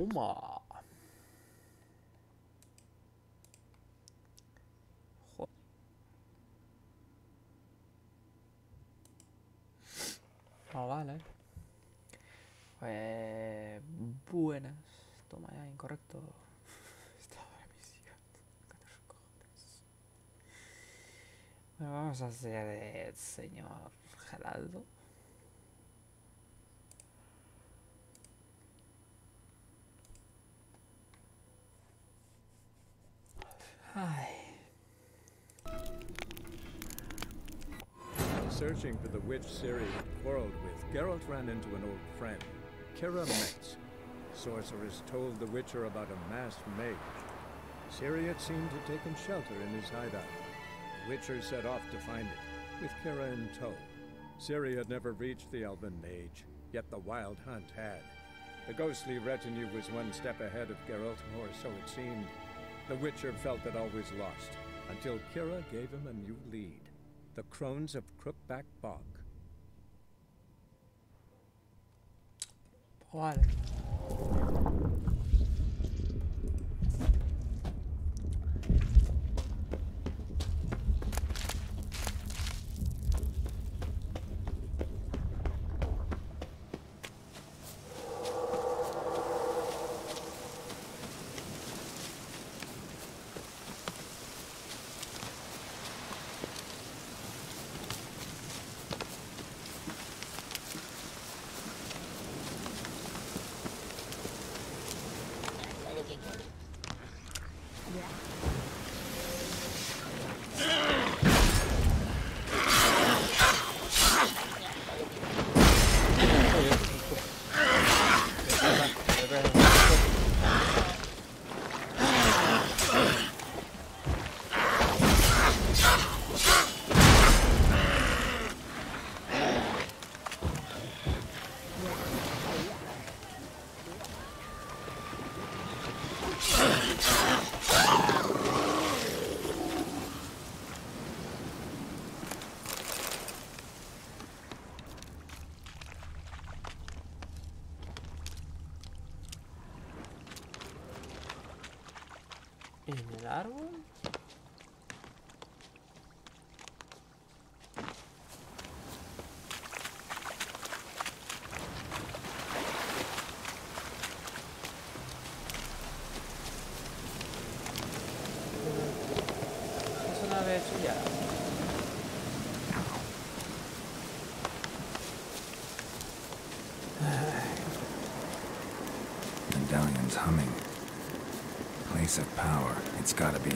Toma. Joder. Ah, vale. Buenas. Toma ya, incorrecto. Estado de misión. Bueno, vamos a hacer el señor Geraldo. Ay. Searching for the witch Ciri had quarreled with, Geralt ran into an old friend, Kira Metz. Sorceress told the Witcher about a masked mage. Ciri had seemed to taken shelter in his hideout. The Witcher set off to find it, with Kira in tow. Ciri had never reached the elven mage, yet the wild hunt had. The ghostly retinue was one step ahead of Geralt, or so it seemed. The Witcher felt that all was lost, until Kira gave him a new lead. The Crones of Crookback Bog. Vale. ¿En el árbol? Eso no había hecho ya. Medallion's humming. Place of power. It's gotta be.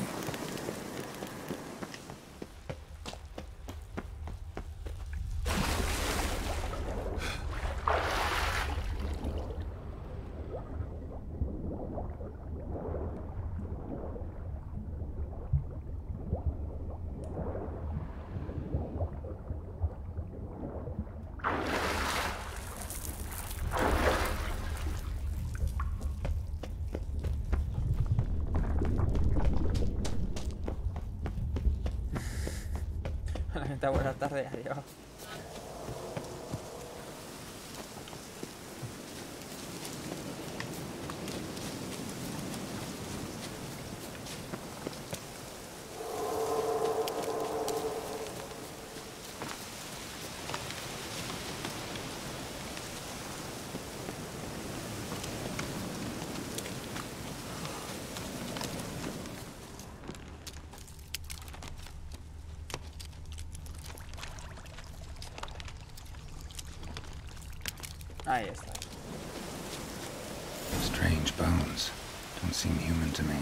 Buenas tardes, adiós. Ahí está. Strange bones. Don't seem human to me.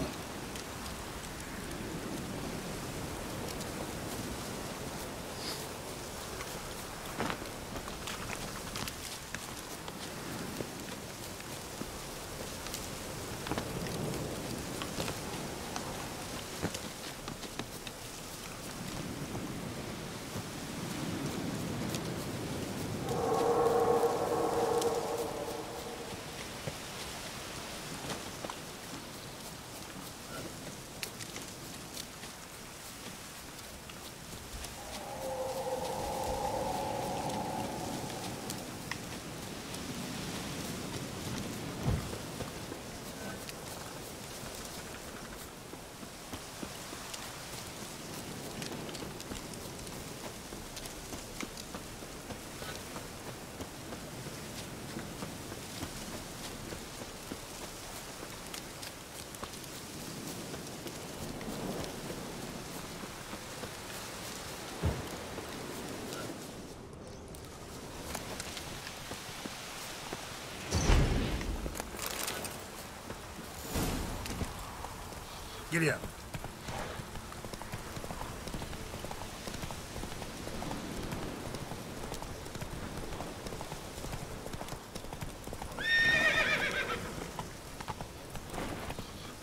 Giddy up.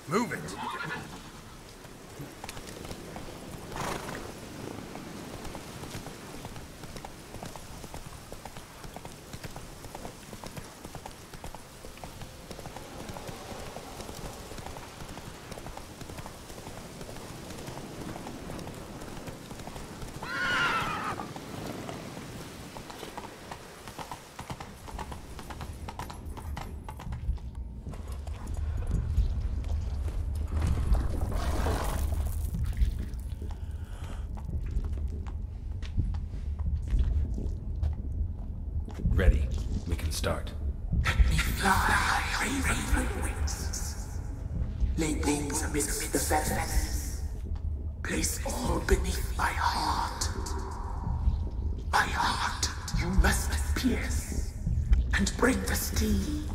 Move it. Ready. We can start. Let me fly, raven wings. Lay wings amidst the feathers. Place all beneath my heart. My heart you must pierce, and bring the steed.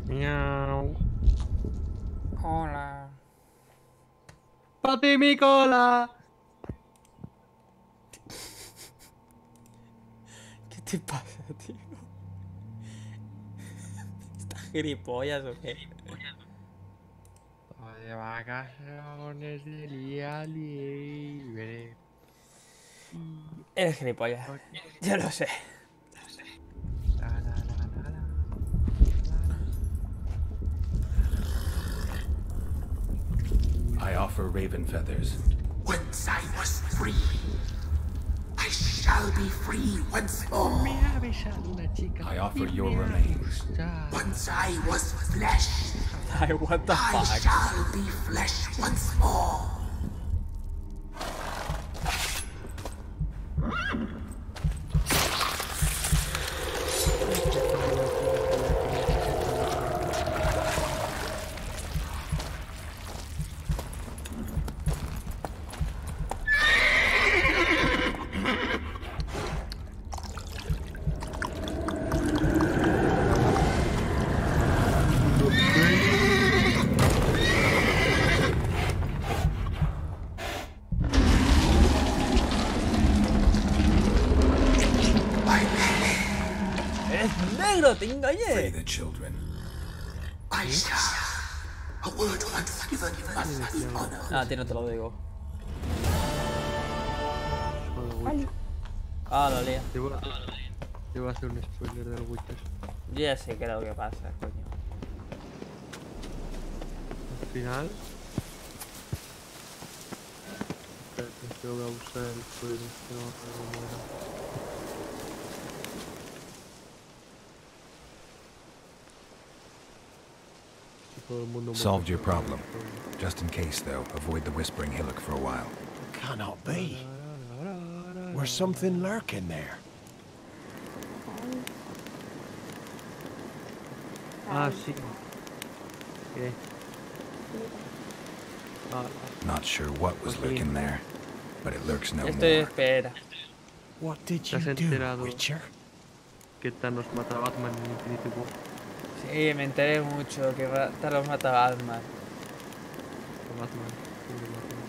Miau. Hola. ¡Pati mi cola! ¿Qué te pasa, tío? ¿Estás gilipollas o qué? De vacaciones de día libre. Eres gilipollas. Ya lo sé. La, la, la, la, la. I offer raven feathers. Once I was free, I shall be free once more. Me ha besado una chica. I offer y your me ha remains. gustado. Once I was flesh, Ay, what the I fuck. shall be flesh once more. Eres negro, te Free engañé. the children. I shall. A word once given must be honored. Ah, a ti no te lo digo. Solo Witcher. Ah, lo lía. Te voy a hacer un spoiler del Witcher. Yo ya sé qué es lo que pasa, coño. Al final. Espérate, que voy a buscar el spoiler. Que no me acuerdo cómo era. Si todo el mundo muere. Solved your problem. Just in case, though, avoid the Whispering Hillock for a while. Cannot be. There's something lurking there. Ah, sí. ¿Qué? Ah, Not sure what was lurking there, but it lurks no Estoy de more. espera. What did ¿te you has do, enterado Witcher? que Thanos mata a Batman en Infinity War? Sí, me enteré mucho que Talos mata a Batman. A Batman. Pobre Batman.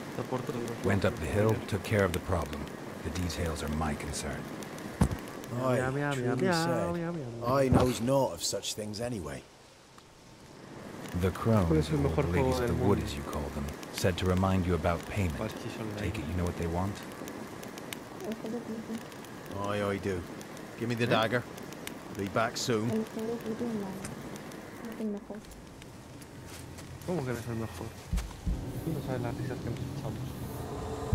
Está por todos los Went up lados, the hill, joder. took care of the problem. The details are my concern. Aye, Meow, meow, meow, truly meow, said. meow, meow, meow. I knows naught of such things anyway. The crones, ¿Cuál es el or mejor the juego ladies of del the wood mundo? as you call them, said to remind you about payment. Parchís online. Take it you know what they want? Aye, I do. Give me the dagger. Be back soon. ¿Cómo que eres el mejor? Tú no sabes las risas que nos echamos.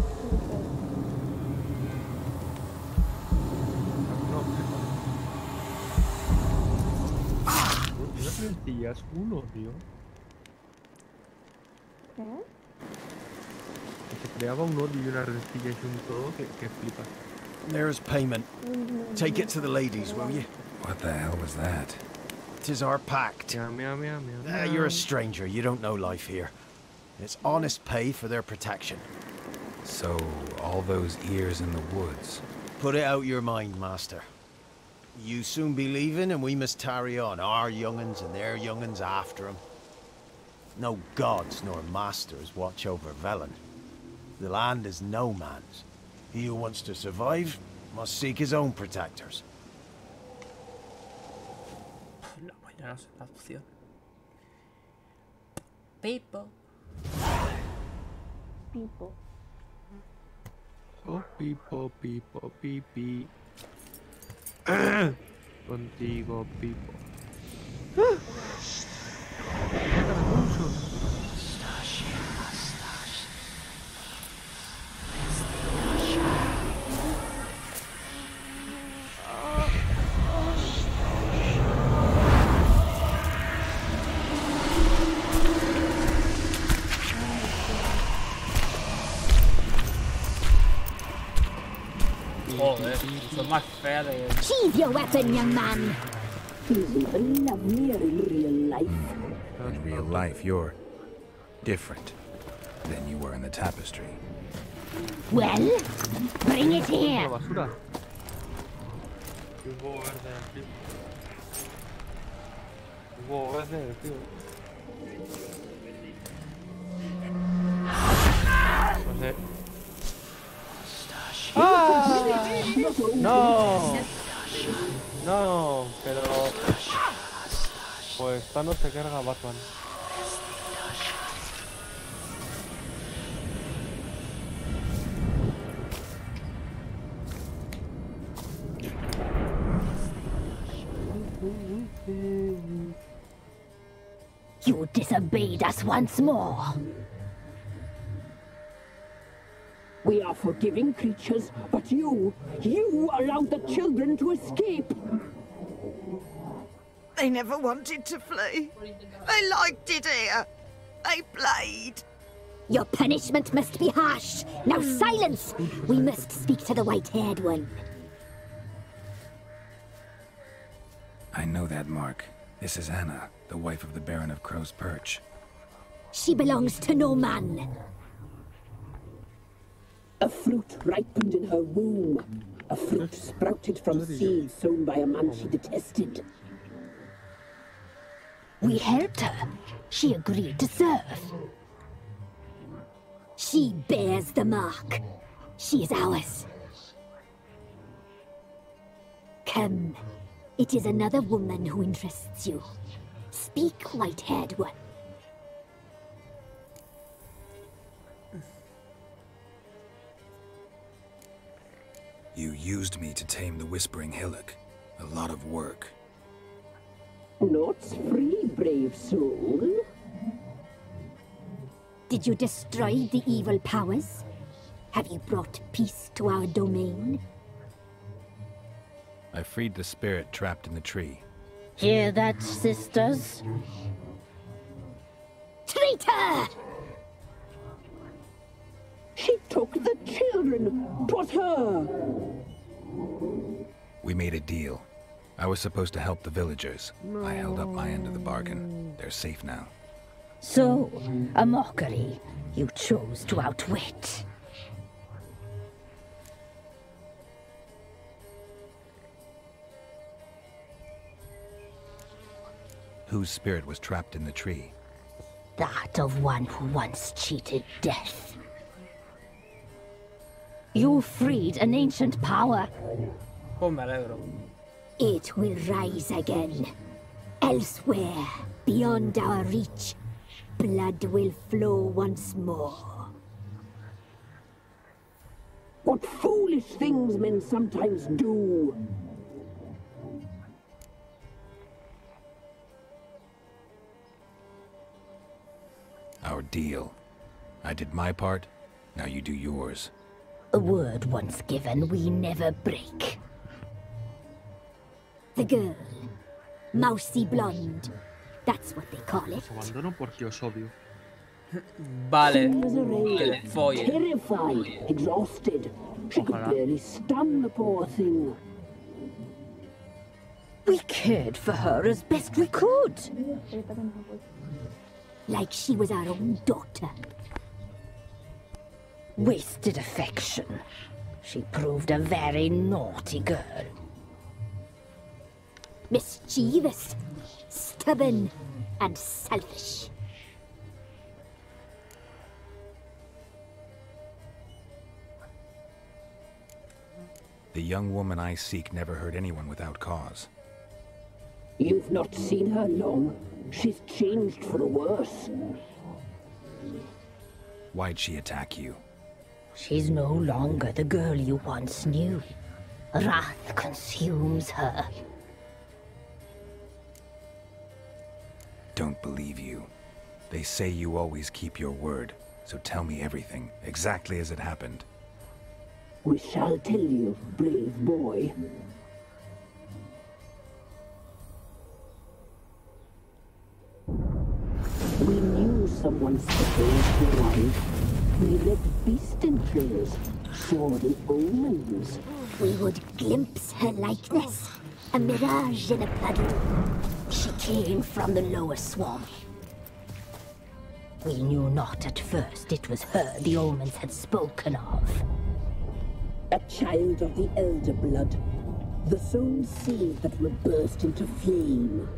No, unas lentillas, un odio. Que se creaba un odio y unas lentillas y un todo que flipas. There's payment. Take it to the ladies, will you? What the hell was that? 'Tis our pact. Meow, meow, meow, meow, You're meow. a stranger. You don't know life here. It's honest pay for their protection. So, all those ears in the woods. Put it out your mind, Master. You soon be leaving, and we must tarry on, our young'uns and their young'uns after 'em. No gods nor masters watch over Velen. The land is no man's. He who wants to survive must seek his own protectors. No, ya no sé la opción. Pipo. People. Oh, pipo, pipo, pipi. Contigo, pipo. Joder, son más feas de... Sheathe your weapon, young man. He's even lovelier in real life. In real life, you're different than you were in the tapestry. Well, bring it here. La basura. Un huevo verde, tío. Un huevo verde, tío. No sé. ¡No! No, pero... Pues Thanos se carga a Batman. You disobeyed us once more. We are forgiving creatures, but you allowed the children to escape. They never wanted to flee. They liked it here. They played. Your punishment must be harsh. Now silence! We must speak to the white-haired one. I know that mark. This is Anna, the wife of the Baron of Crow's Perch. She belongs to no man. A fruit ripened in her womb. A fruit sprouted from seeds sown by a man she detested. We helped her. She agreed to serve. She bears the mark. She is ours. Come. It is another woman who interests you. Speak, white-haired one. You used me to tame the Whispering Hillock. A lot of work. Naught's free, brave soul. Did you destroy the evil powers? Have you brought peace to our domain? I freed the spirit trapped in the tree. Hear that, sisters? Traitor! She took the children. 'Twas her. We made a deal. I was supposed to help the villagers. I held up my end of the bargain. They're safe now. So, a mockery you chose to outwit. Whose spirit was trapped in the tree? That of one who once cheated death. You freed an ancient power. Oh, me alegro. It will rise again. Elsewhere, beyond our reach, blood will flow once more. What foolish things men sometimes do. Our deal. I did my part, now you do yours. A word once given, we never break. The girl, mousy blonde, that's what they call it. Os abandono porque os odio. Vale. She was arrayed, Que le follen. terrified, exhausted. She could Ojalá. barely stand, the poor thing. We cared for her as best we could. Like she was our own daughter. Wasted affection. She proved a very naughty girl. Mischievous, stubborn, and selfish. The young woman I seek never hurt anyone without cause. You've not seen her long. She's changed for the worse. Why'd she attack you? She's no longer the girl you once knew. Wrath consumes her. Don't believe you. They say you always keep your word, so tell me everything, exactly as it happened. We shall tell you, brave boy. We knew someone special to arrive. We read beast entrails, saw the omens. We would glimpse her likeness, a mirage in a puddle. She came from the lower swamp. We knew not at first it was her the omens had spoken of. A child of the elder blood. The sown seed that will burst into flame.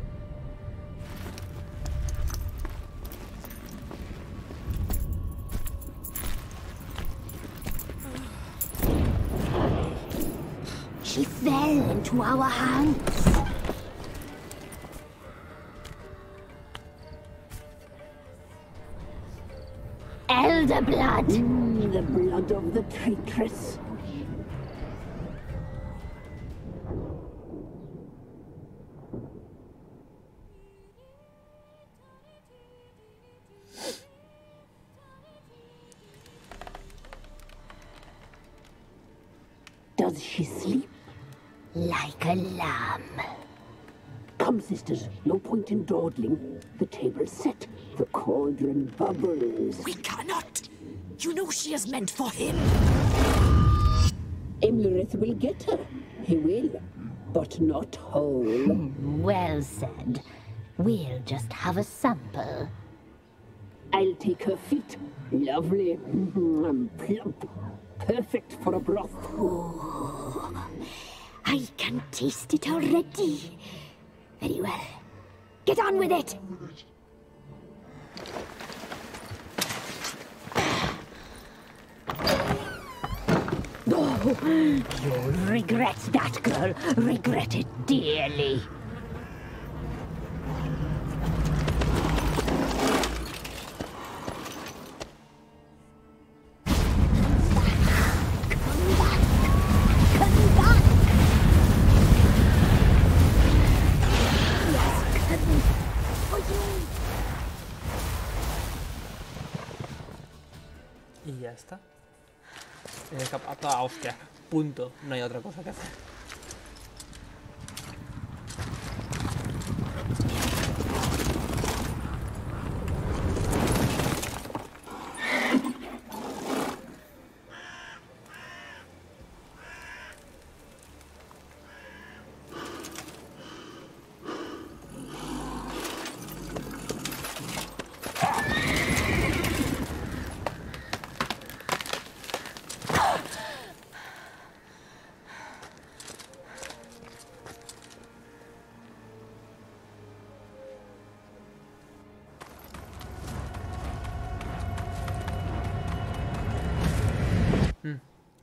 She fell into our hands. Elder blood! The blood of the traitress. Does she sleep? Like a lamb. Come, sisters, no point in dawdling. The table's set, the cauldron bubbles. We cannot. You know she is meant for him. Imlerith will get her. He will, but not whole. Well said. We'll just have a sample. I'll take her feet. Lovely. Plump. Perfect for a broth. Oh, I can taste it already. Very well. Get on with it! Oh, you'll regret that, girl. Regret it dearly. Y ya está. Hostia, punto. No hay otra cosa que hacer.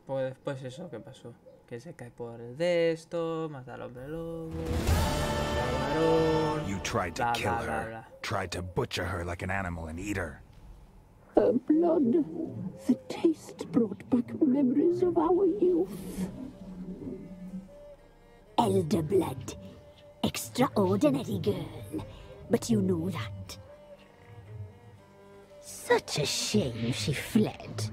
Pues después eso, ¿qué pasó? Que se cae por el de esto, mata al hombre lobo, You tried to kill her, tried to butcher her like an animal and eat her. Her blood. The taste brought back memories of our youth. Elder blood. Extraordinary girl. But you know that. Such a shame she fled.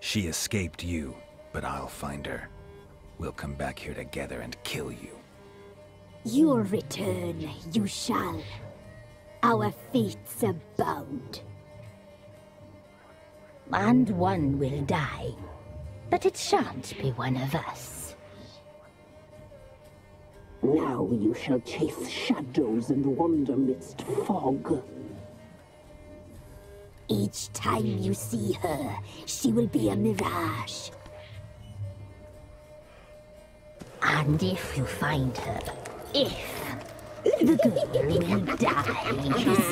She escaped you, but I'll find her. We'll come back here together and kill you. You'll return, you shall. Our fates are bound. and one will die. But it shan't be one of us. Now you shall chase shadows and wander midst fog. Each time you see her, she will be a mirage. And if you find her, the girl will die.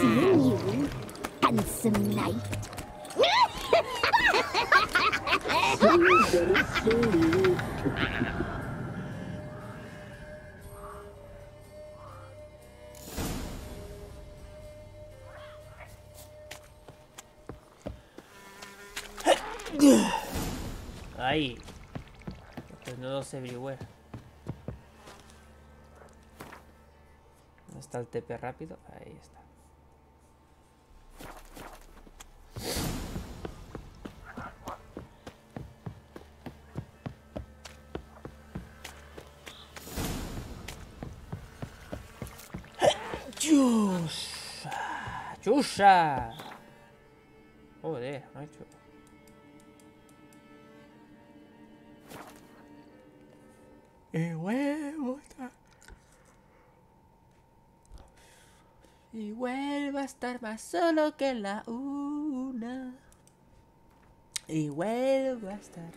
Seeing you, handsome knight. Ahí. Desnudos everywhere. ¿Dónde está el TP rápido? Ahí está. ¡Chusha! ¡Chusha! Joder, macho. Y vuelvo a estar más solo que la una. Y vuelvo a estar.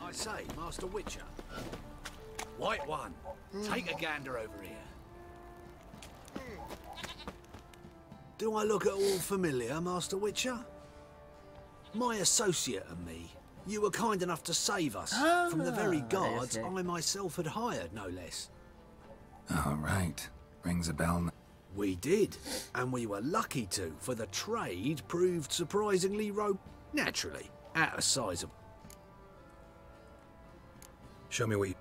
I say, Master Witcher. White one, take a gander over here. Do I look at all familiar, Master Witcher? My associate and me, you were kind enough to save us from the very guards I myself had hired, no less. All right. Rings a bell. We did, and we were lucky to, for the trade proved surprisingly naturally, out of size of... Show me what you...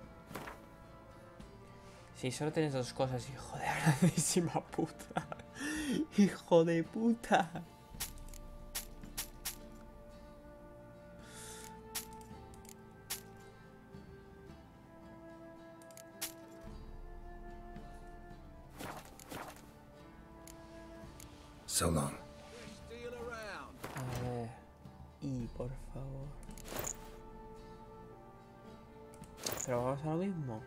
Si solo tienes dos cosas, hijo de grandísima puta. Hijo de puta. So long. A ver. Y por favor. Pero vamos a lo mismo.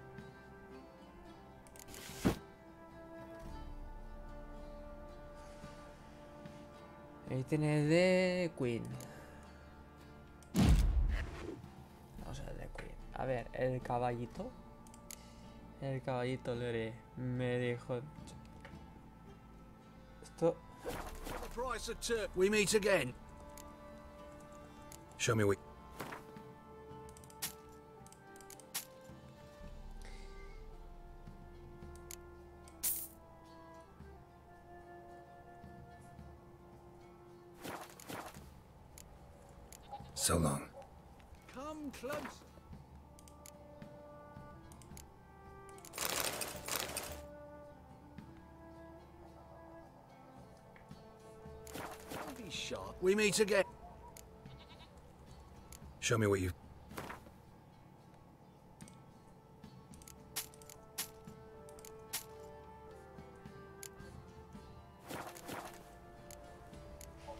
Ahí tiene de Queen. Vamos a ver de Queen. A ver, el caballito. El caballito me dijo. Esto. We meet again. Show me what... So long. Come close. Don't be sharp. We meet again. Show me what you...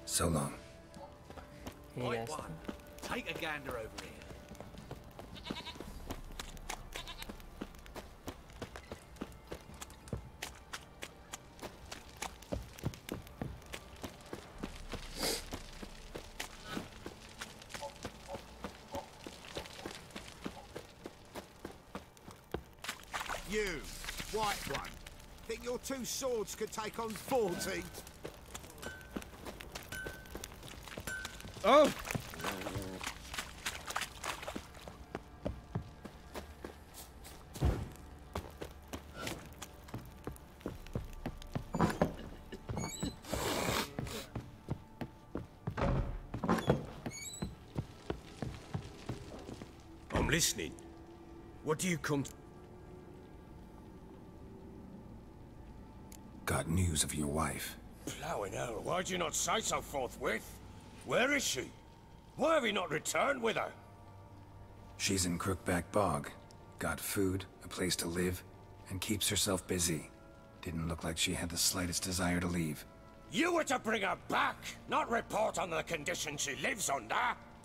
So long. Right one. Take a gander over here. You, white one, think your two swords could take on 40? Oh! I'm listening. What do you come to? Got news of your wife. Plowing hell, why'd you not say so forthwith? Where is she? Why have you not returned with her? She's in Crookback Bog. Got food, a place to live, and keeps herself busy. Didn't look like she had the slightest desire to leave. You were to bring her back, not report on the conditions she lives under.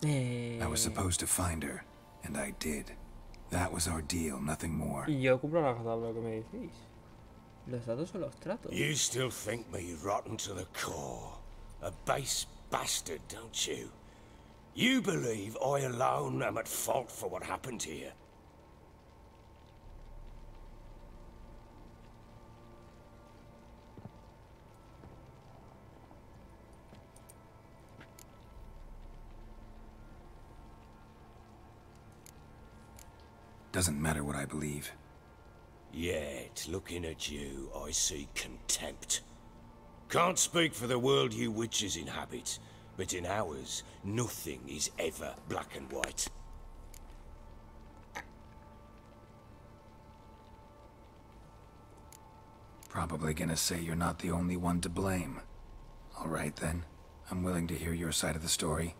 I was supposed to find her, and I did. That was our deal, nothing more. Y yo cumplo la lo que me decís. Los datos son los tratos. You still think me rotten to the core. A base bastard, don't you? You believe I alone am at fault for what happened here. Doesn't matter what I believe. Yet, looking at you, I see contempt. Can't speak for the world you witches inhabit, but in ours, nothing is ever black and white. Probably gonna say you're not the only one to blame. All right then, I'm willing to hear your side of the story.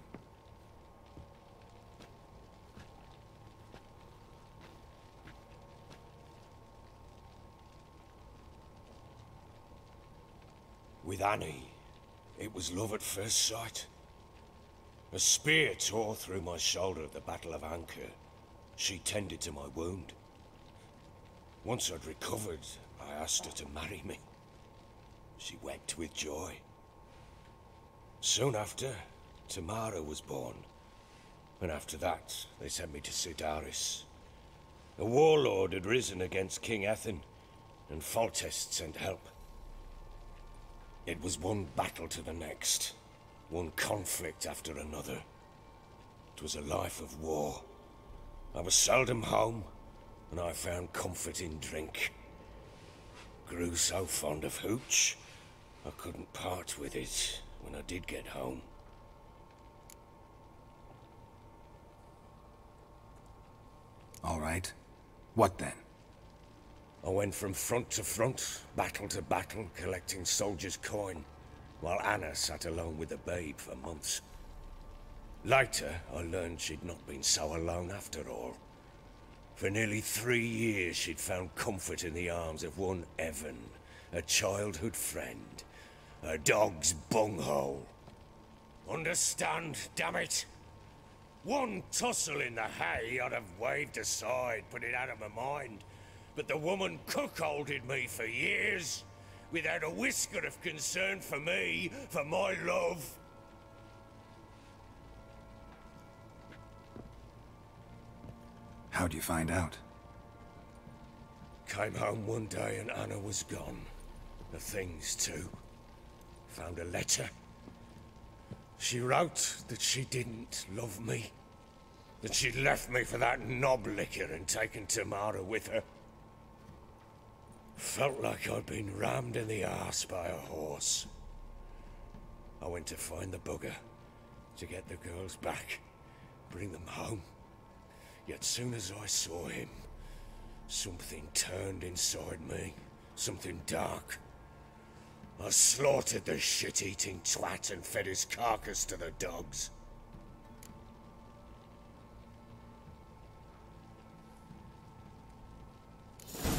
With Annie, it was love at first sight. A spear tore through my shoulder at the Battle of Anchor. She tended to my wound. Once I'd recovered, I asked her to marry me. She wept with joy. Soon after, Tamara was born. And after that, they sent me to Sidaris. A warlord had risen against King Ethan, and Foltest sent help. It was one battle to the next, one conflict after another. It was a life of war. I was seldom home, and I found comfort in drink. Grew so fond of hooch, I couldn't part with it when I did get home. All right. What then? I went from front to front, battle to battle, collecting soldiers' coin, while Anna sat alone with the babe for months. Later, I learned she'd not been so alone after all. For nearly 3 years, she'd found comfort in the arms of one Evan, a childhood friend, a dog's bunghole. Understand, damn it? One tussle in the hay I'd have waved aside, put it out of my mind. But the woman cuckolded me for years, without a whisker of concern for me, for my love. How'd you find out? Came home one day and Anna was gone. The things too. Found a letter. She wrote that she didn't love me. That she'd left me for that knob licker and taken Tamara with her. Felt like I'd been rammed in the arse by a horse. I went to find the bugger, to get the girls back, bring them home. Yet soon as I saw him, something turned inside me, something dark. I slaughtered the shit-eating twat and fed his carcass to the dogs.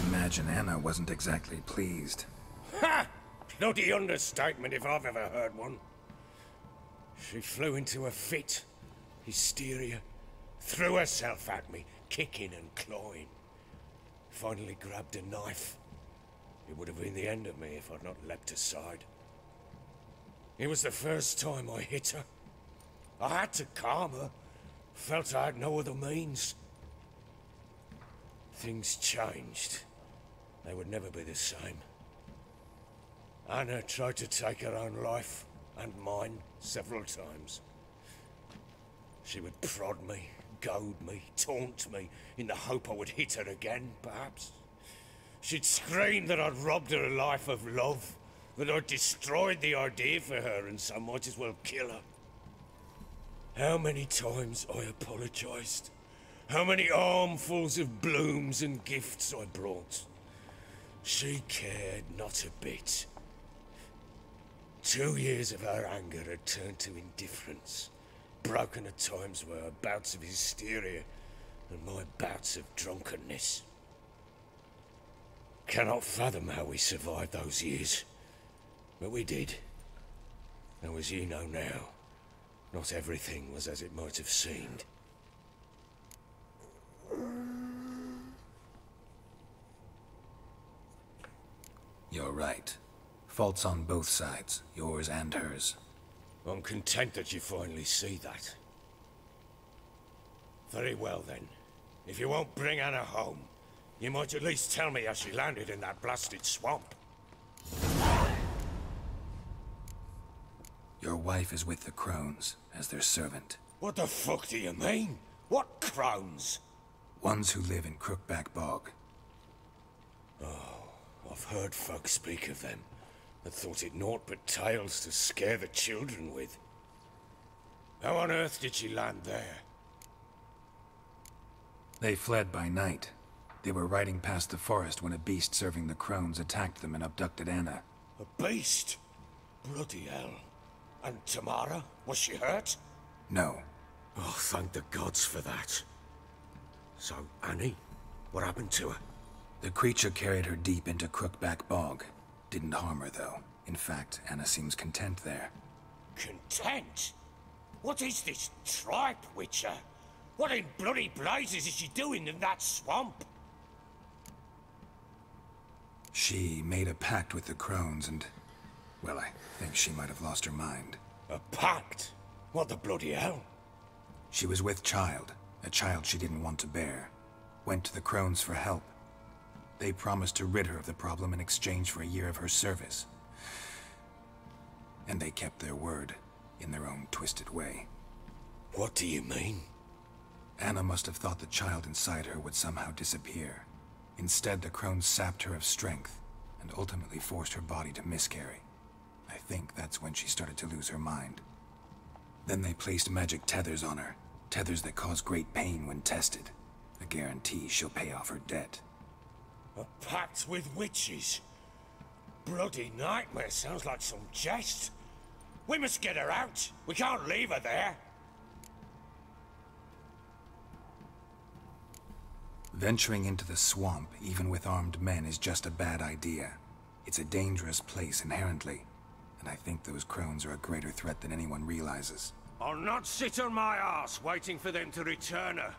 Imagine Anna wasn't exactly pleased. Ha! Bloody understatement if I've ever heard one. She flew into a fit, hysteria, threw herself at me, kicking and clawing. Finally grabbed a knife. It would have been the end of me if I'd not leapt aside. It was the first time I hit her. I had to calm her. Felt I had no other means. Things changed. They would never be the same. Anna tried to take her own life, and mine, several times. She would prod me, goad me, taunt me, in the hope I would hit her again, perhaps. She'd scream that I'd robbed her life of love, that I'd destroyed the idea for her, and so might as well kill her. How many times I apologized. How many armfuls of blooms and gifts I brought. She cared not a bit. 2 years of her anger had turned to indifference, broken at times by her bouts of hysteria, and my bouts of drunkenness. Cannot fathom how we survived those years, but we did. Though as you know now, not everything was as it might have seemed. You're right. Faults on both sides, yours and hers. I'm content that you finally see that. Very well then. If you won't bring Anna home, you might at least tell me how she landed in that blasted swamp. Your wife is with the crones, as their servant. What the fuck do you mean? What crones? Ones who live in Crookback Bog. Oh, I've heard folk speak of them, and thought it naught but tales to scare the children with. How on earth did she land there? They fled by night. They were riding past the forest when a beast serving the crones attacked them and abducted Anna. A beast? Bloody hell. And Tamara? Was she hurt? No. Oh, thank the gods for that. So, Annie? What happened to her? The creature carried her deep into Crookback Bog. Didn't harm her, though. In fact, Anna seems content there. Content? What is this tripe, Witcher? What in bloody blazes is she doing in that swamp? She made a pact with the crones and... well, I think she might have lost her mind. A pact? What the bloody hell? She was with child, a child she didn't want to bear. Went to the crones for help. They promised to rid her of the problem in exchange for a year of her service. And they kept their word, in their own twisted way. What do you mean? Anna must have thought the child inside her would somehow disappear. Instead, the crones sapped her of strength, and ultimately forced her body to miscarry. I think that's when she started to lose her mind. Then they placed magic tethers on her, tethers that cause great pain when tested. A guarantee she'll pay off her debt. A pact with witches? Bloody nightmare, sounds like some jest. We must get her out. We can't leave her there. Venturing into the swamp, even with armed men, is just a bad idea. It's a dangerous place inherently, and I think those crones are a greater threat than anyone realizes. I'll not sit on my arse waiting for them to return her.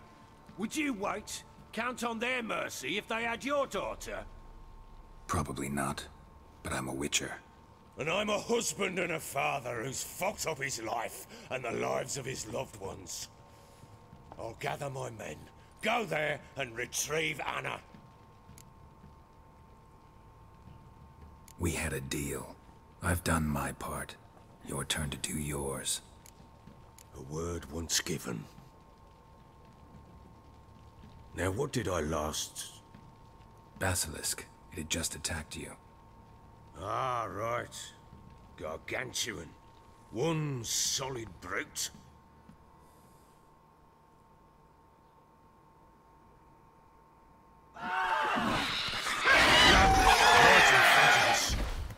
Would you wait? Count on their mercy if they had your daughter? Probably not, but I'm a witcher. And I'm a husband and a father who's fucked up his life and the lives of his loved ones. I'll gather my men, go there and retrieve Anna. We had a deal. I've done my part. Your turn to do yours. A word once given. Now, what did I last... Basilisk. It had just attacked you. Ah, right. Gargantuan. One solid brute. I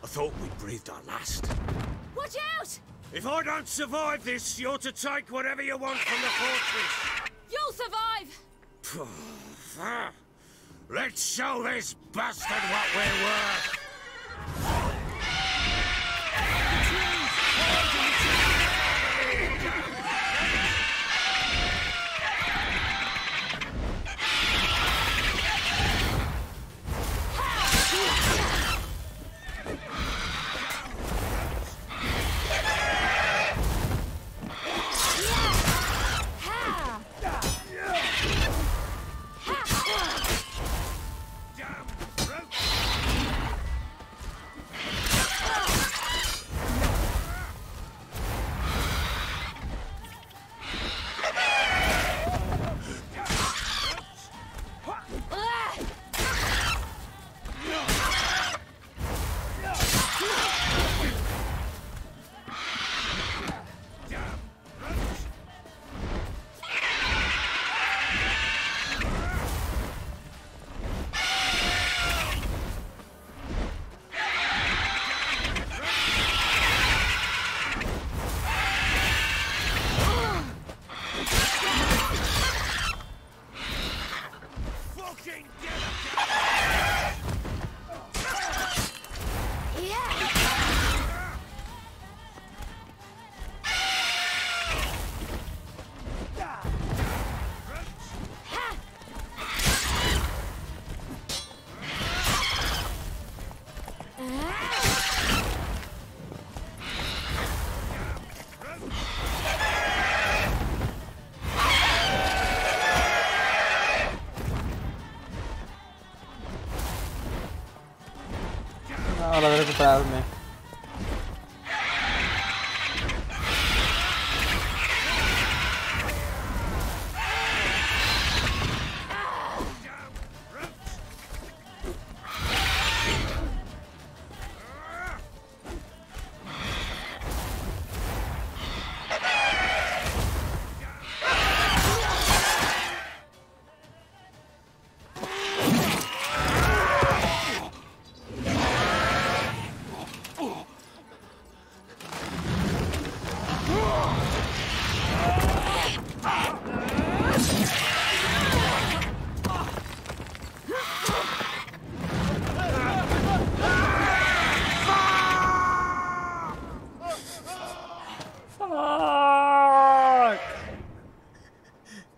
thought we breathed our last. Watch out! If I don't survive this, you're to take whatever you want from the fortress. You'll survive! Let's show this bastard what we're worth! Ahora de recuperarme.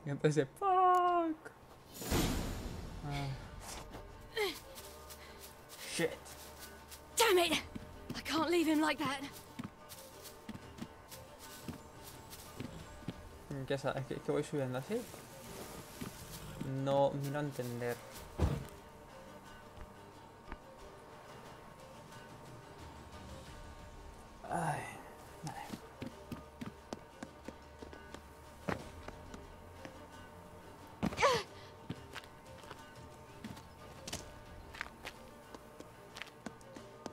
Empecé, fuck. Shit. Damn it! I can't leave him like that. ¿Qué sabes? ¿Que voy subiendo así? No, miro a entender. Ay, vale.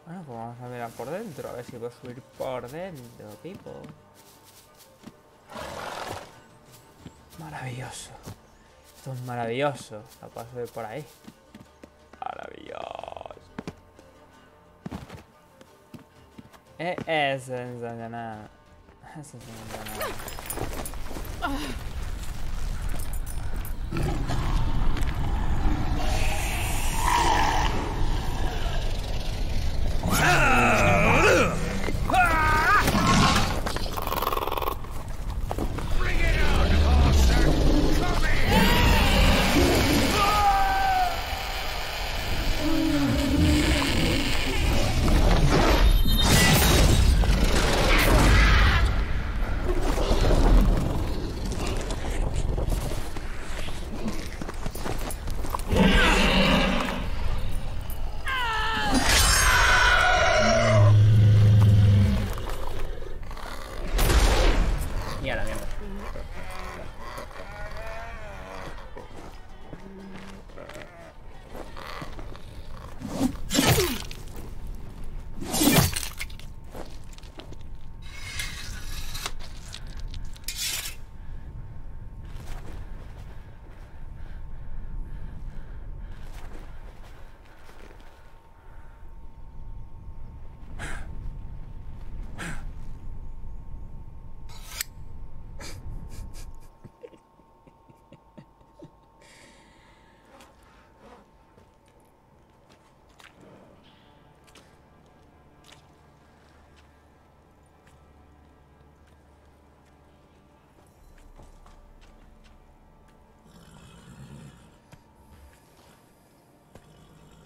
Bueno, pues vamos a mirar por dentro, a ver si puedo subir por dentro, people. Maravilloso. Esto es maravilloso. No puedo subir por ahí. Maravilloso. Es sensacional. Es sensacional.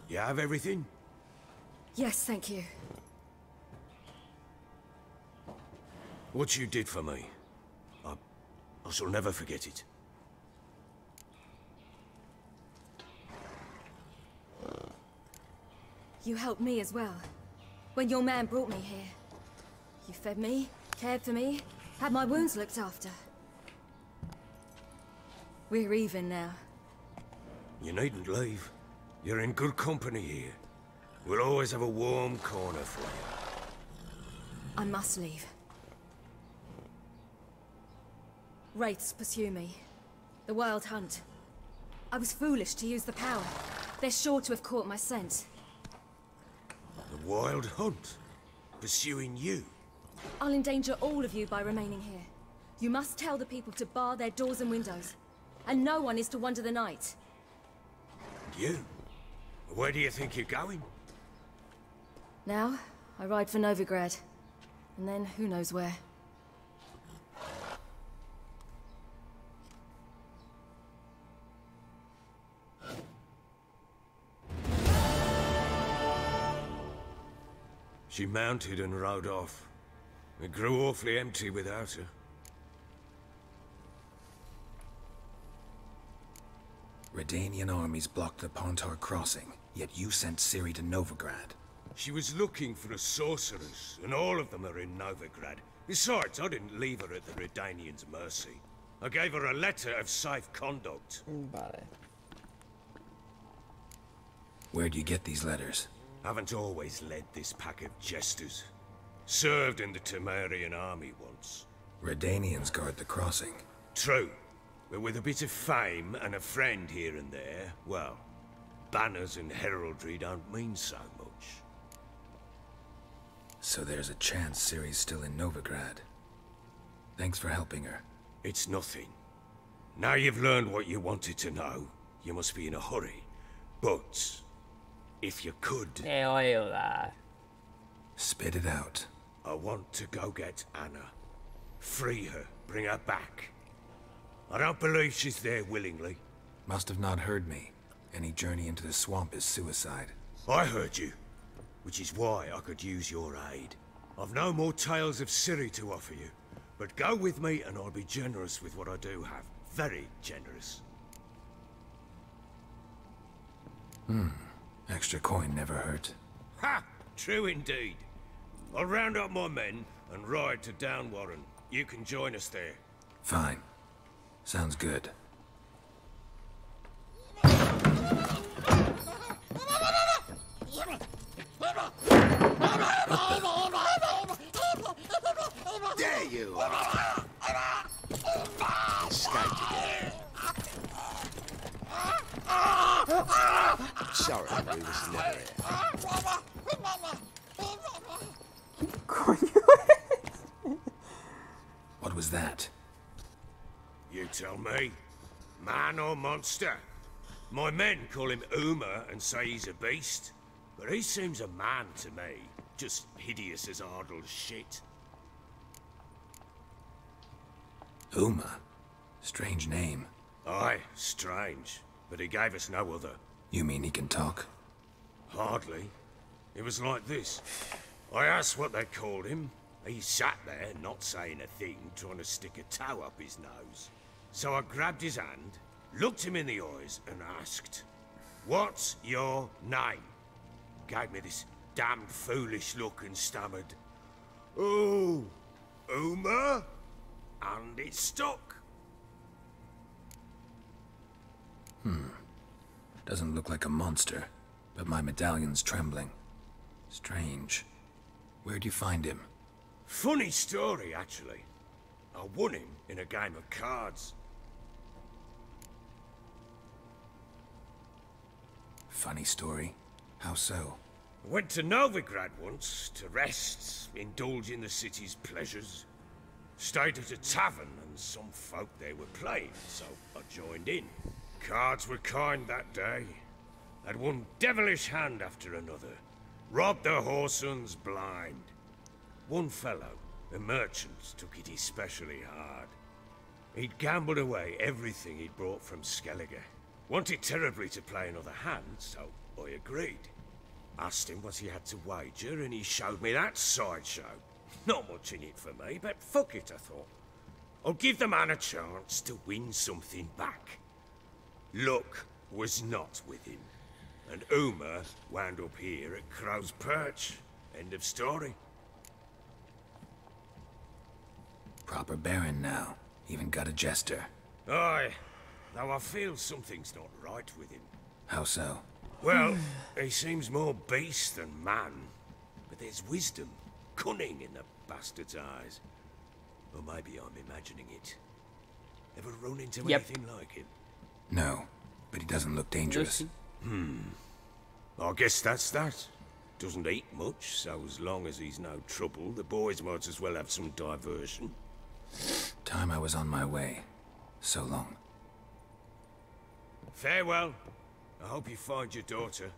You have everything? Yes, thank you. What you did for me, I shall never forget it. You helped me as well. When your man brought me here. You fed me, cared for me, had my wounds looked after. We're even now. You needn't leave. You're in good company here. We'll always have a warm corner for you. I must leave. Wraiths pursue me. The Wild Hunt. I was foolish to use the power. They're sure to have caught my scent. The Wild Hunt? Pursuing you? I'll endanger all of you by remaining here. You must tell the people to bar their doors and windows. And no one is to wander the night. You? Where do you think you're going? Now, I ride for Novigrad. And then, who knows where. She mounted and rode off. It grew awfully empty without her. Redanian armies blocked the Pontar crossing, yet you sent Ciri to Novigrad. She was looking for the sorcerers, and all of them are in Novigrad. Besides, I didn't leave her at the Redanians' mercy. I gave her a letter of safe conduct. Vale. Where'd you get these letters? Haven't always led this pack of jesters. Served in the Temerian army once. Redanians guard the crossing. True. But with a bit of fame and a friend here and there, well, banners and heraldry don't mean so much. So there's a chance Ciri's still in Novigrad. Thanks for helping her. It's nothing. Now you've learned what you wanted to know, you must be in a hurry. But, if you could... Spit it out. I want to go get Anna. Free her, bring her back. I don't believe she's there willingly. Must have not heard me. Any journey into the swamp is suicide. I heard you, which is why I could use your aid. I've no more tales of Ciri to offer you, but go with me and I'll be generous with what I do have. Very generous. Extra coin never hurt. Ha! True indeed. I'll round up my men and ride to Downwarren. You can join us there. Fine. Sounds good. There you are! Escaped again. Sorry, we was never here. What was that? You tell me. Man or monster? My men call him Uma and say he's a beast, but he seems a man to me. Just hideous as Ardle's shit. Uma? Strange name. Aye, strange. But he gave us no other. You mean he can talk? Hardly. It was like this. I asked what they called him. He sat there, not saying a thing, trying to stick a toe up his nose. So I grabbed his hand, looked him in the eyes, and asked, "What's your name?" Gave me this damned foolish look and stammered, "Oh, Uma?" And it stuck. Doesn't look like a monster, but my medallion's trembling. Strange. Where'd you find him? Funny story, actually. I won him in a game of cards. Funny story? How so? Went to Novigrad once to rest, indulge in the city's pleasures. Stayed at a tavern and some folk there were playing, so I joined in. Cards were kind that day. Had one devilish hand after another. Robbed the whoreson blind. One fellow, a merchant, took it especially hard. He'd gambled away everything he'd brought from Skellige. Wanted terribly to play another hand, so I agreed. Asked him what he had to wager, and he showed me that sideshow. Not much in it for me, but fuck it, I thought. I'll give the man a chance to win something back. Luck was not with him, and Uma wound up here at Crow's Perch. End of story. Proper baron now. Even got a jester. Aye, though I feel something's not right with him. How so? Well, he seems more beast than man, but there's wisdom, cunning in the bastard's eyes. Or maybe I'm imagining it. Ever run into anything like him? No, but he doesn't look dangerous. I guess that's that. Doesn't eat much, so as long as he's no trouble, the boys might as well have some diversion. Time I was on my way. So long. Farewell. I hope you find your daughter.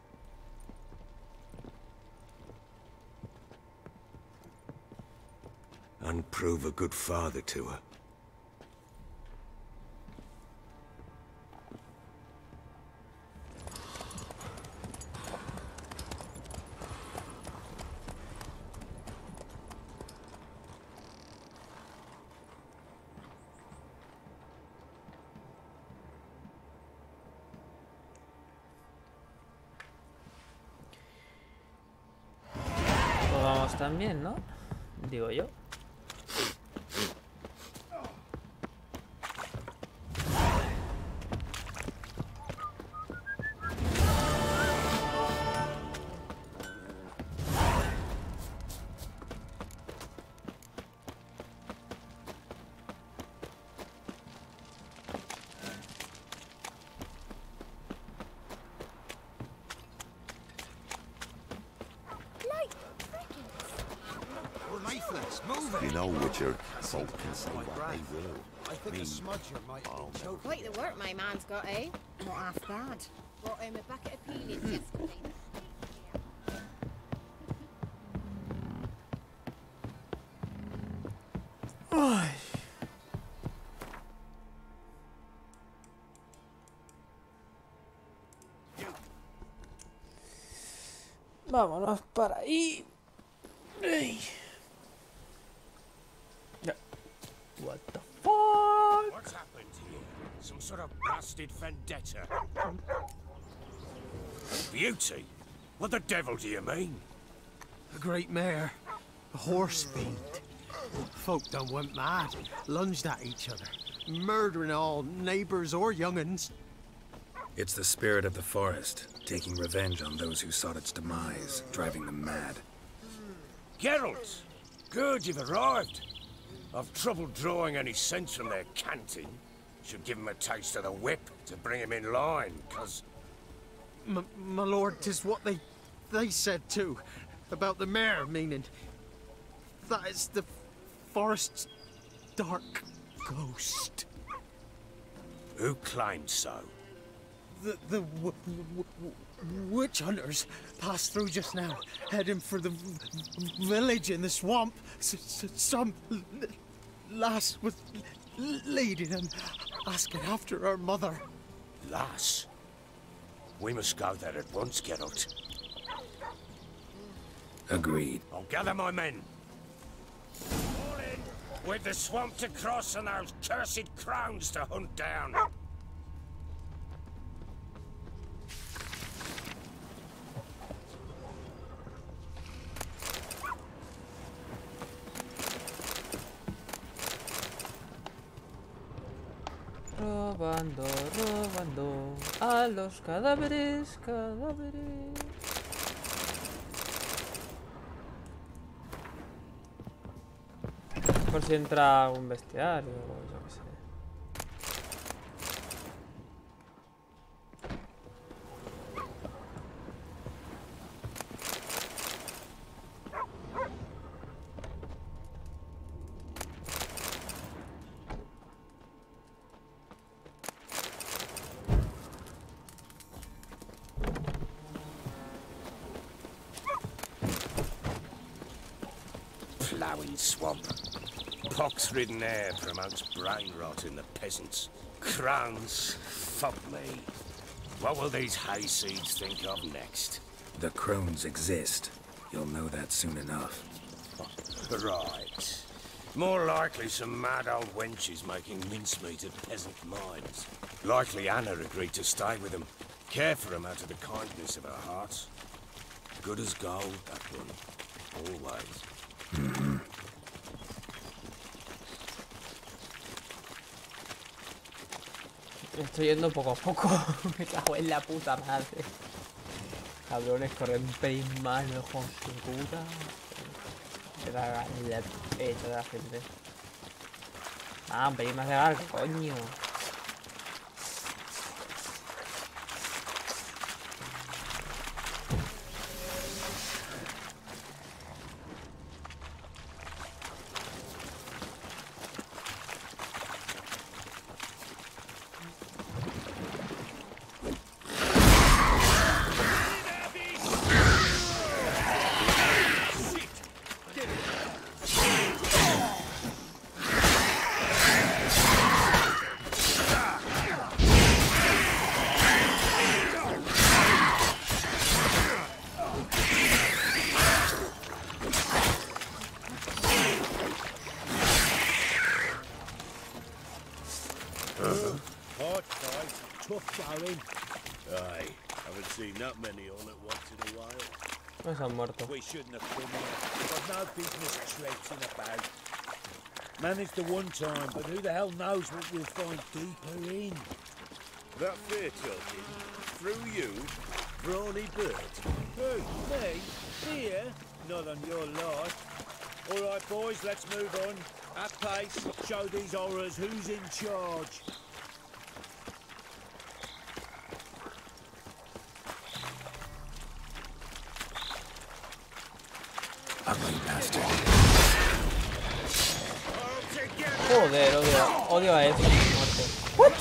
And prove a good father to her. ellos también, ¿no? Digo yo. You know, Witcher, folk can say what they will. I think a smudger might be choking. Quite the work my man's got, eh? Not half bad. Brought him a bucket of peanuts yesterday. Ay. Vámonos para ahí. Ay. What the fuck? What's happened here? Some sort of blasted vendetta? Beauty? What the devil do you mean? A great mare. A horse fiend. Folk done went mad. Lunged at each other. Murdering all neighbors or young'uns. It's the spirit of the forest, taking revenge on those who sought its demise, driving them mad. Geralt! Good, you've arrived. I've trouble drawing any sense from their canting. Should give him a taste of the whip to bring him in line, 'cause... My lord, 'tis what they said too. About the mare, meaning... That is the forest's dark ghost. Who claims so? The witch hunters passed through just now, heading for the village in the swamp. Some lass was leading them, asking after her mother. Lass? We must go there at once, Geralt. Agreed. I'll gather my men. All in, with the swamp to cross and those cursed crowns to hunt down. Robando a los cadáveres. Por si entra un bestiario o yo qué sé. Ploughing swamp. Pox-ridden air promotes brain rot in the peasants. Crowns, fuck me. What will these hayseeds think of next? The crones exist. You'll know that soon enough. Right. More likely some mad old wenches making mincemeat of peasant minds. Likely Anna agreed to stay with them. Care for them out of the kindness of her heart. Good as gold, that one. Always. Estoy yendo poco a poco. Me cago en la puta madre. Cabrones corren un pelín más lejos de puta. Me da la pecha de la gente. Ah, un pelín más de largo, coño. Tough going. Aye, haven't seen that many on it once in a while. No se han muerto. We shouldn't have come here. We've got no business traipsing about. Managed the one time, but who the hell knows what we'll find deeper in? That fair talking? Through you? Brawny bird? Who? Me? Here? Not on your life. All right, boys, let's move on. At pace, show these horrors who's in charge. Ugly bastard. Joder, odio a eso. What?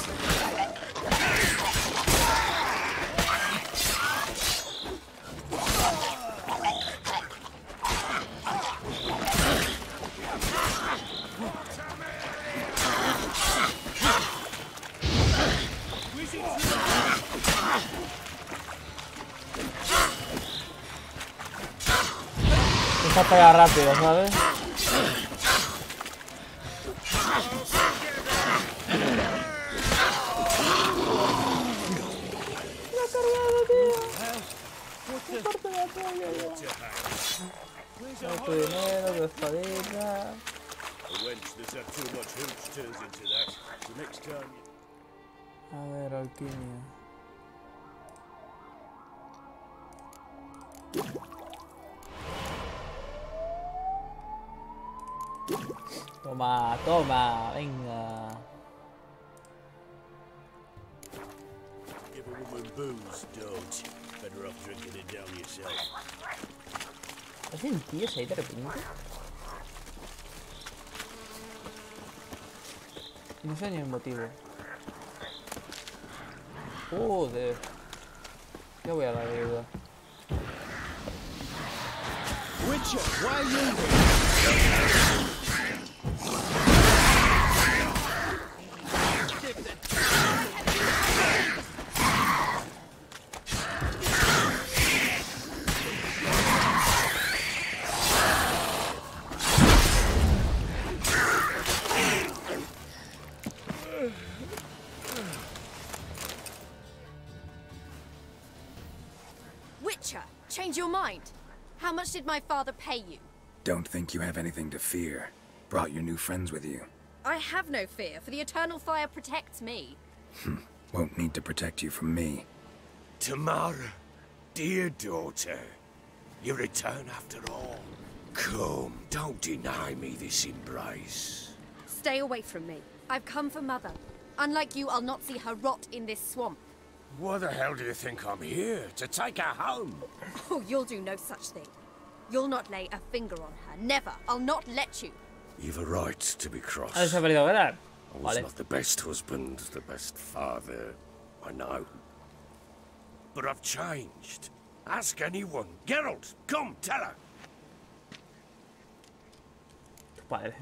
Esta pega rápido, ¿sabes? Mucho dinero, de espadita. A ver, alquimia. Toma, toma, venga. Give a woman booze, don't. Better off drinking it down yourself. ¿Hacen tíos ahí de repente? No sé ni el motivo. Joder. Ya voy a la deuda. Witcher, why are you here? Witcher, change your mind. How much did my father pay you? Don't think you have anything to fear. Brought your new friends with you. I have no fear, for the eternal fire protects me. Won't need to protect you from me. Tamara, dear daughter, you return after all. Come, don't deny me this embrace. Stay away from me. I've come for Mother. Unlike you, I'll not see her rot in this swamp. What the hell do you think I'm here? To take her home? Oh, you'll do no such thing. You'll not lay a finger on her. Never. I'll not let you. You've a right to be cross. ¿Has perdido, verdad? I was not the best husband, the best father, I know. But I've changed. Ask anyone. Geralt, come, tell her. Padre.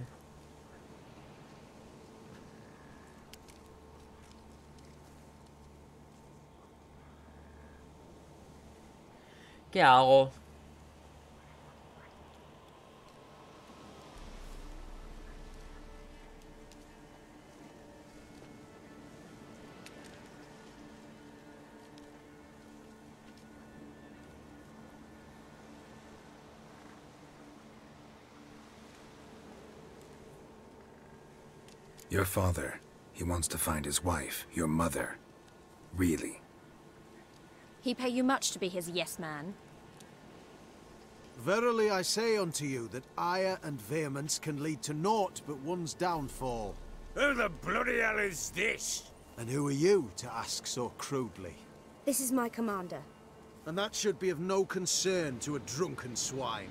¿Qué hago? Your father, he wants to find his wife, your mother. Really. He pay you much to be his yes man? Verily I say unto you that ire and vehemence can lead to naught but one's downfall. Who the bloody hell is this? And who are you to ask so crudely? This is my commander. And that should be of no concern to a drunken swine.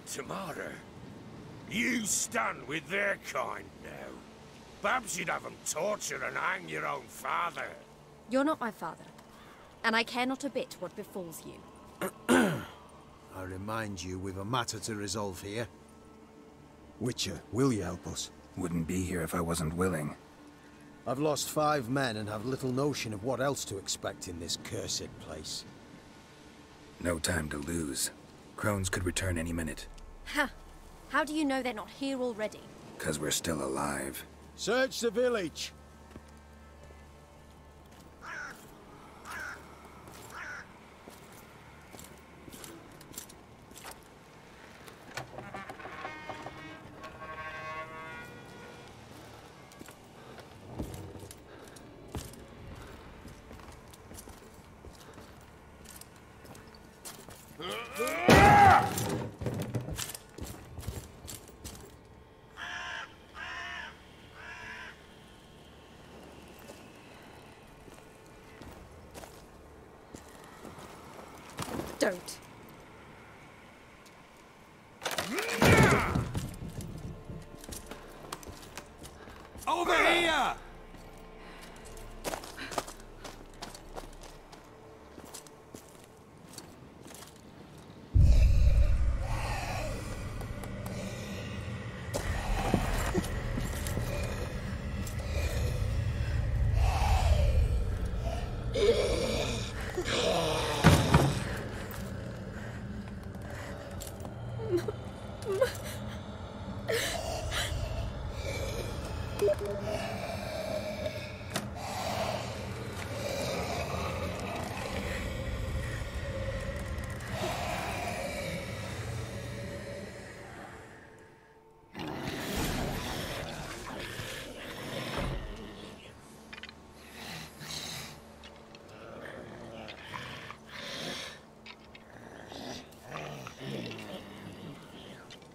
Tamara, you stand with their kind now. Perhaps you'd have them torture and hang your own father. You're not my father, and I care not a bit what befalls you. I remind you we've a matter to resolve here. Witcher, will you help us? Wouldn't be here if I wasn't willing. I've lost 5 men and have little notion of what else to expect in this cursed place. No time to lose. Crones could return any minute. Ha! How do you know they're not here already? 'Cause we're still alive. Search the village! Don't. Over here!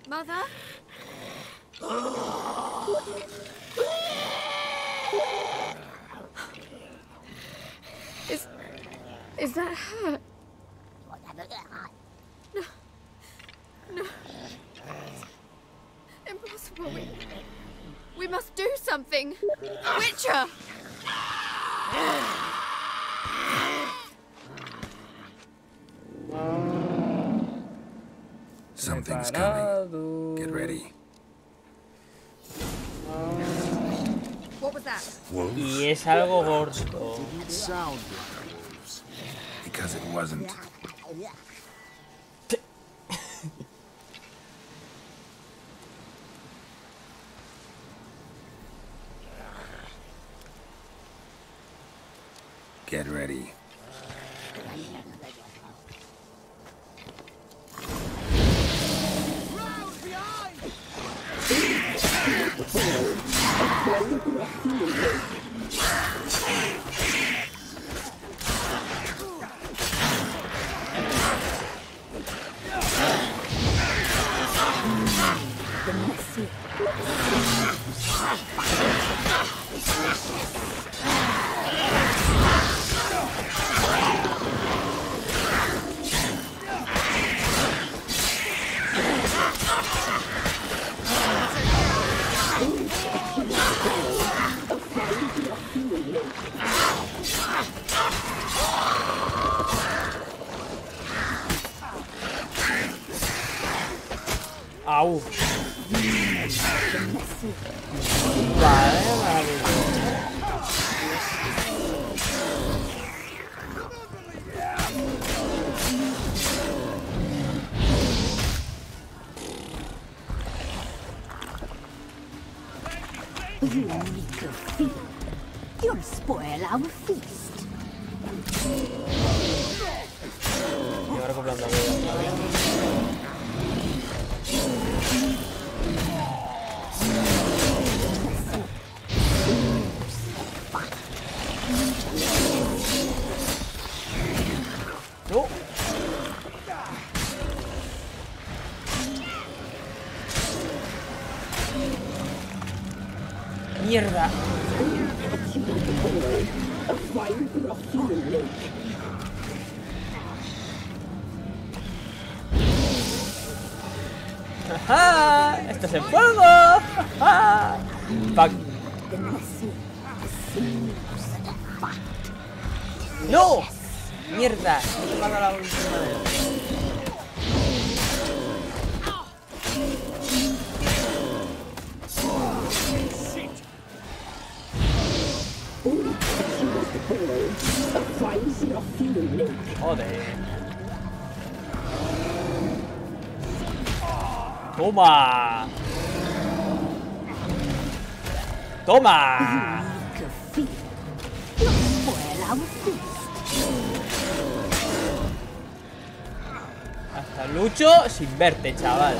Mother? Is that her? No. No. It's impossible. We must do something. Witcher! Something's coming. Get ready. What was that? Y es algo gordo. Didn't sound like wolves. Because it wasn't. Get ready. Au. Vale. You little thief. You'll spoil our feast. Y ahora comprando vida. No. Mierda. ¡Ajá! ¡Esto es en fuego! ¡Ajá! Fuck. ¡No! ¡Mierda! Me he tomado la última vez. Joder. Toma. Toma. Hasta lucho sin verte, chaval.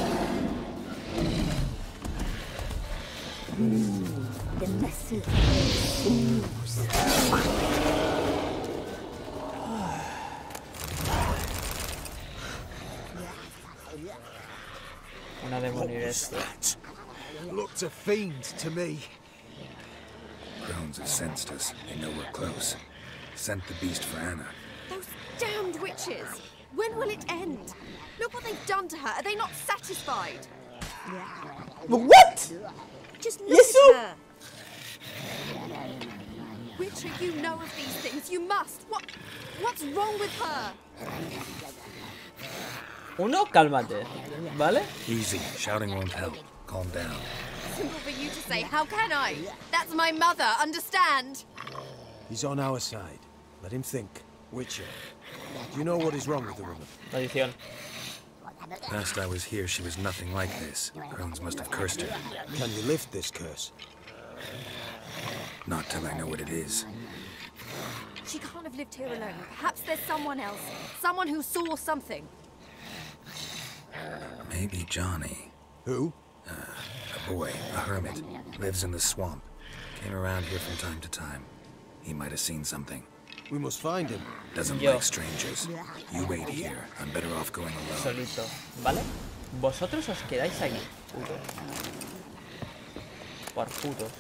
Una demonio bestia. Looked a fiend to me. Crones have sensed us. They know we're close. Sent the beast for Anna. Those damned witches! When will it end? Look what they've done to her. Are they not satisfied? What? Just look at her. Witcher, you know of these things. You must. What's wrong with her? Uno, cálmate, ¿vale? Easy. Shouting won't help. Calm down. Simple for you to say. How can I? That's my mother. Understand? He's on our side. Let him think. Witcher, do you know what is wrong with the woman? Maldición. Last I was here, she was nothing like this. Crones must have cursed her. Can you lift this curse? Not till I know what it is. She can't have lived here alone. Perhaps there's someone else. Someone who saw something. Maybe Johnny. Who? A boy, a hermit. Lives in the swamp. Came around here from time to time. He might have seen something. We must find him. Doesn't like strangers. You wait here. I'm better off going alone. Solito, ¿vale? Vosotros os quedáis aquí. Putos. Por putos.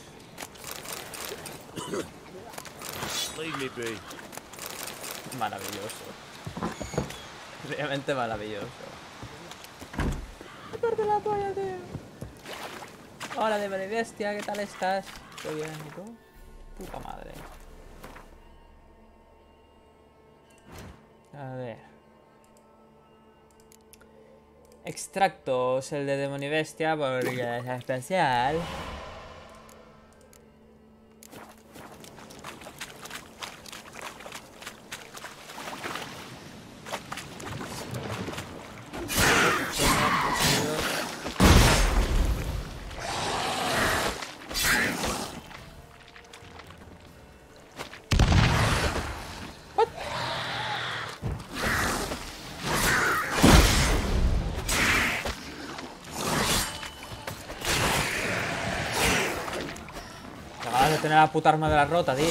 Leave me be. Maravilloso. Realmente maravilloso. Me corto la polla, tío. Hola, de bestia, ¿qué tal estás? ¿Todo bien? ¿Y tú? Puta madre. A ver. Extractos, el de demonio bestia, porque es especial. Acabas de tener la puta armadura rota, tío.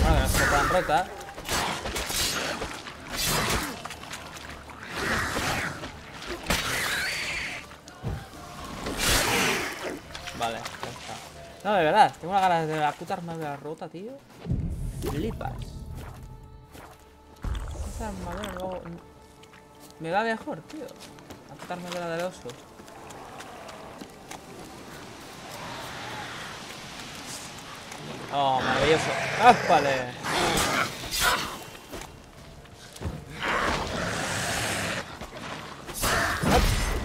Bueno, que no se tan rota. Vale, ya está. No, de verdad, tengo una ganas de la puta armadura rota, tío. Flipas. Esa armadura luego me va mejor, tío. La puta armadura del oso. Oh, maravilloso. ¡Áspale!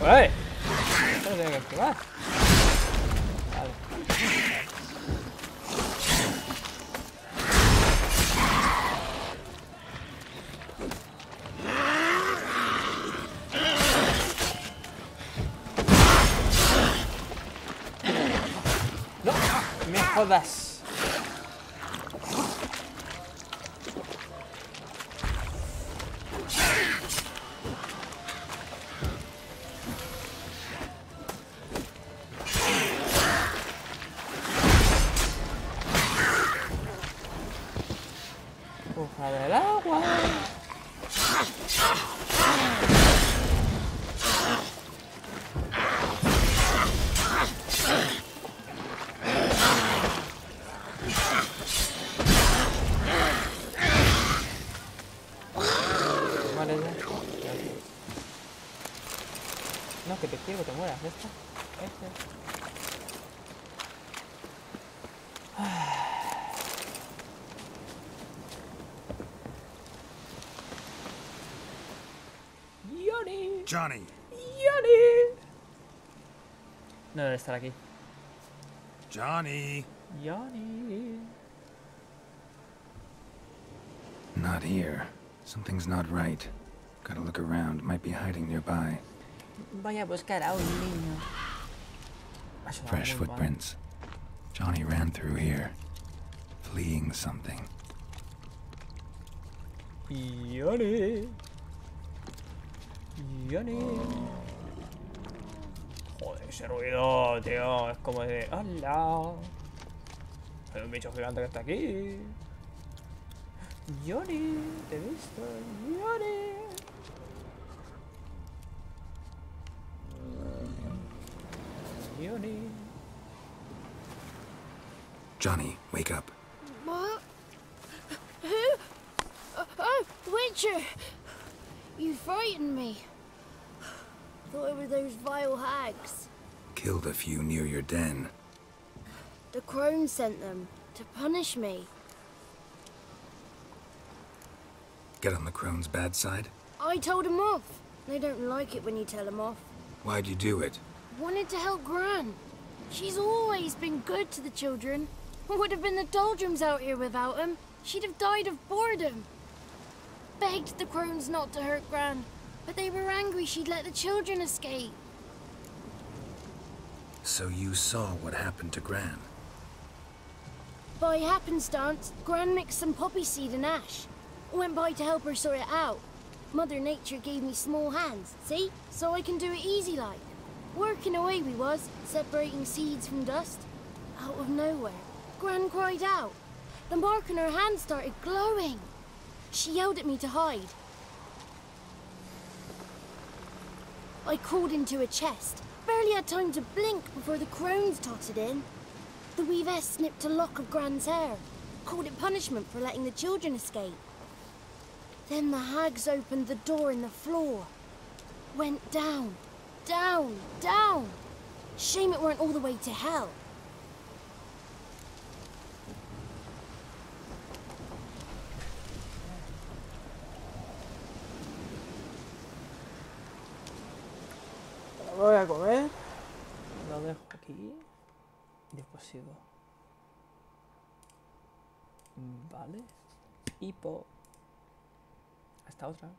¡Uy! Esto lo tengo que esquivar. Vale. ¡No! ¡Me jodas! Puja del agua. Vale, ya. No, que te quiero que te mueras. Este. Johnny. Johnny. No debe estar aquí. Johnny. Johnny. Not here. Something's not right. Gotta look around. Might be hiding nearby. Voy a buscar a un niño. Fresh footprints. Johnny ran through here, fleeing something. Johnny. Johnny. Joder, ese ruido, tío. Es como de... ¡Hola! Hay un bicho gigante que está aquí. Johnny, te he visto. Johnny. Johnny. Johnny, wake up. What? Who? Oh, Witcher! You frightened me. Thought it were those vile hags. Killed a few near your den. The crone sent them to punish me. Get on the crone's bad side? I told them off. They don't like it when you tell them off. Why'd you do it? Wanted to help Gran. She's always been good to the children. Would have been the doldrums out here without him. She'd have died of boredom. Begged the crones not to hurt Gran, but they were angry she'd let the children escape. So you saw what happened to Gran? By happenstance, Gran mixed some poppy seed and ash. Went by to help her sort it out. Mother Nature gave me small hands, see? So I can do it easy like. Working away we was, separating seeds from dust. Out of nowhere, Gran cried out. The mark on her hand started glowing. She yelled at me to hide. I crawled into a chest. Barely had time to blink before the crones tottered in. The weavess snipped a lock of Gran's hair. Called it punishment for letting the children escape. Then the hags opened the door in the floor. Went down, down, down. Shame it weren't all the way to hell. Voy a comer. Lo dejo aquí. Y después sigo. Vale. Y hasta otra.